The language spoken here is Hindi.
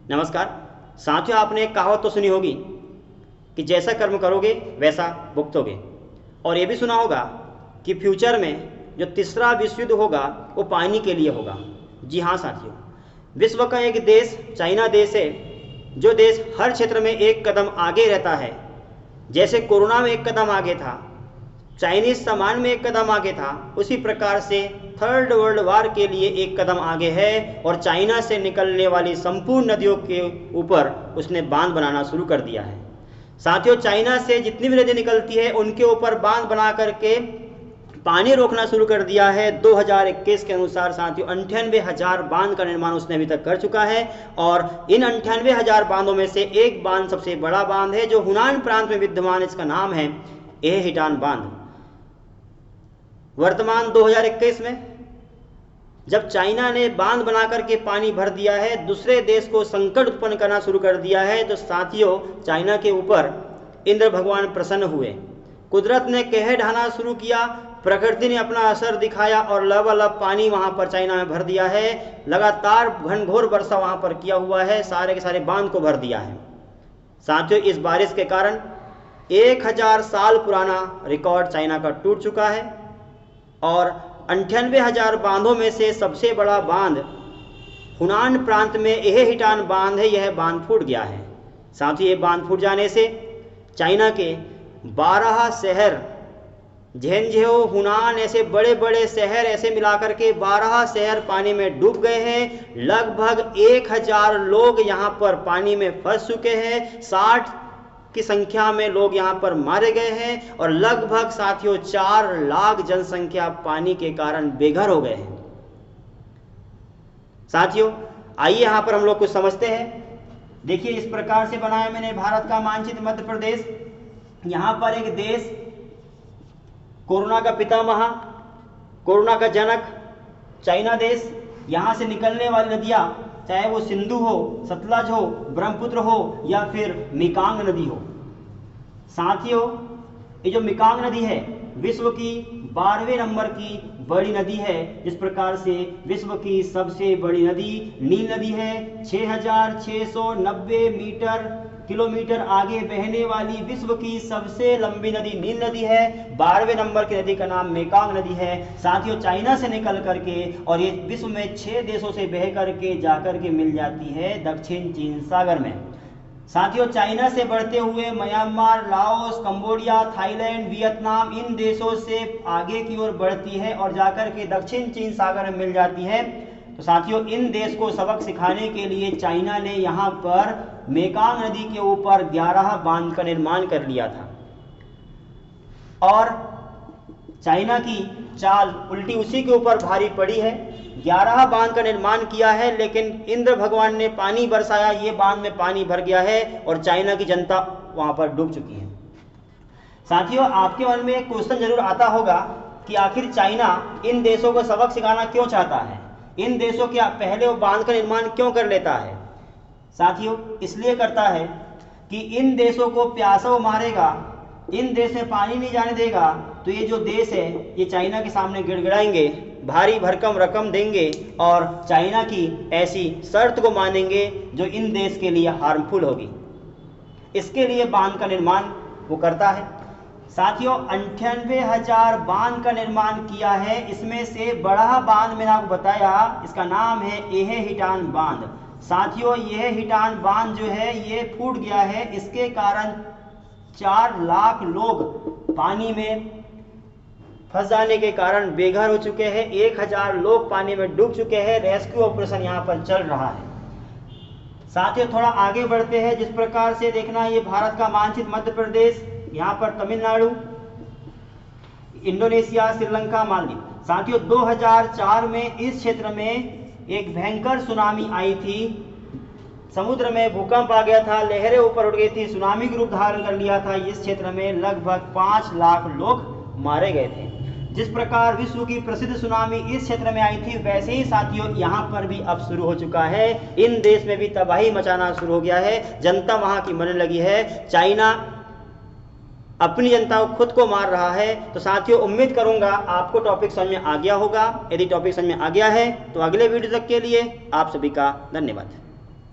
नमस्कार साथियों, आपने एक कहावत तो सुनी होगी कि जैसा कर्म करोगे वैसा भुगतोगे। और ये भी सुना होगा कि फ्यूचर में जो तीसरा विश्व युद्ध होगा वो पानी के लिए होगा। जी हाँ साथियों, विश्व का एक देश चाइना देश है, जो देश हर क्षेत्र में एक कदम आगे रहता है। जैसे कोरोना में एक कदम आगे था, चाइनीज सामान में एक कदम आगे था, उसी प्रकार से थर्ड वर्ल्ड वार के लिए एक कदम आगे है और चाइना से निकलने वाली संपूर्ण नदियों के ऊपर उसने बांध बनाना शुरू कर दिया है। साथियों, चाइना से जितनी भी नदी निकलती है उनके ऊपर बांध बना करके पानी रोकना शुरू कर दिया है। 2021 के अनुसार साथियों 98,000 बांध का निर्माण उसने अभी तक कर चुका है और इन 98,000 बांधों में से एक बांध सबसे बड़ा बांध है जो हुनान प्रांत में विद्यमान, इसका नाम है एहे हिटान बांध। वर्तमान 2021 में जब चाइना ने बांध बनाकर के पानी भर दिया है, दूसरे देश को संकट उत्पन्न करना शुरू कर दिया है, तो साथियों चाइना के ऊपर इंद्र भगवान प्रसन्न हुए। कुदरत ने कहर ढाना शुरू किया, प्रकृति ने अपना असर दिखाया और लबालब पानी वहां पर चाइना में भर दिया है। लगातार घनघोर वर्षा वहां पर किया हुआ है, सारे के सारे बांध को भर दिया है। साथियों, इस बारिश के कारण 1000 साल पुराना रिकॉर्ड चाइना का टूट चुका है और 98,000 बांधों में से सबसे बड़ा बांध हुनान प्रांत में एहे हिटान बांध है। यह बांध फूट गया है। साथ ही ये बांध फूट जाने से चाइना के 12 शहर, झेंझेओ, हुनान, ऐसे बड़े बड़े शहर, ऐसे मिलाकर के 12 शहर पानी में डूब गए हैं। लगभग 1000 लोग यहाँ पर पानी में फंस चुके हैं, 60 की संख्या में लोग यहाँ पर मारे गए हैं और लगभग साथियों 4 लाख जनसंख्या पानी के कारण बेघर हो गए हैं। साथियों आइए यहाँ पर हम लोग कुछ समझते हैं। देखिए, इस प्रकार से बनाया मैंने भारत का मानचित्र, मध्य प्रदेश। यहाँ पर एक देश, कोरोना का पितामह, कोरोना का जनक चाइना देश। यहाँ से निकलने वाली नदियाँ, चाहे वो सिंधु हो, सतलज हो, ब्रह्मपुत्र हो या फिर मेकांग नदी हो। साथियों, ये जो मेकांग नदी है विश्व की 12वें नंबर की बड़ी नदी है। इस प्रकार से विश्व की सबसे बड़ी नदी नील नदी है। 6,690 किलोमीटर आगे बहने वाली विश्व की सबसे लंबी नदी नील नदी है। 12वें नंबर की नदी का नाम मेकांग नदी है। साथियों, चाइना से निकल करके और ये विश्व में 6 देशों से बह करके जाकर के मिल जाती है दक्षिण चीन सागर में। साथियों, चाइना से बढ़ते हुए Myanmar, Laos, Cambodia, Thailand, Vietnam, इन देशों से आगे की ओर बढ़ती है और जाकर के दक्षिण चीन सागर में मिल जाती है। तो साथियों, इन देश को सबक सिखाने के लिए चाइना ने यहाँ पर मेकांग नदी के ऊपर 11 बांध का निर्माण कर लिया था और चाइना की चाल उल्टी उसी के ऊपर भारी पड़ी है। 11 बांध का निर्माण किया है, लेकिन इंद्र भगवान ने पानी बरसाया, ये बांध में पानी भर गया है और चाइना की जनता वहां पर डूब चुकी है। साथियों, आपके मन में एक क्वेश्चन जरूर आता होगा कि आखिर चाइना इन देशों को सबक सिखाना क्यों चाहता है, इन देशों के पहले वो बांध का निर्माण क्यों कर लेता है। साथियों, इसलिए करता है कि इन देशों को प्यासा वो मारेगा, इन देश में पानी नहीं जाने देगा, तो ये जो देश है ये चाइना के सामने गिड़गिड़ाएंगे, भारी भरकम रकम देंगे और चाइना की ऐसी शर्त को मानेंगे जो इन देश के लिए हार्मफुल होगी। इसके लिए बांध का निर्माण वो करता है। साथियों, 98,000 बांध का निर्माण किया है। इसमें से बड़ा बांध मैंने आपको बताया, इसका नाम है एहे हिटान बांध। साथियों, यह हिटान बांध जो है ये फूट गया है। इसके कारण 4 लाख लोग पानी में फंस जाने के कारण बेघर हो चुके हैं। 1000 लोग पानी में डूब चुके हैं। रेस्क्यू ऑपरेशन यहाँ पर चल रहा है। साथियों, थोड़ा आगे बढ़ते हैं। जिस प्रकार से देखना, ये भारत का मानचित्र, मध्य प्रदेश, यहाँ पर तमिलनाडु, इंडोनेशिया, श्रीलंका, मालदीव। साथियों, 2004 में इस क्षेत्र में एक भयंकर सुनामी आई थी। समुद्र में भूकंप आ गया था, लहरें ऊपर उठ गई थी, सुनामी का रूप धारण कर लिया था। इस क्षेत्र में लगभग 5 लाख लोग मारे गए थे। जिस प्रकार विश्व की प्रसिद्ध सुनामी इस क्षेत्र में आई थी, वैसे ही साथियों यहाँ पर भी अब शुरू हो चुका है। इन देश में भी तबाही मचाना शुरू हो गया है, जनता वहाँ की मरने लगी है। चाइना अपनी जनता को खुद को मार रहा है। तो साथियों, उम्मीद करूंगा आपको टॉपिक समझ में आ गया होगा। यदि टॉपिक समझ में आ गया है तो अगले वीडियो तक के लिए आप सभी का धन्यवाद।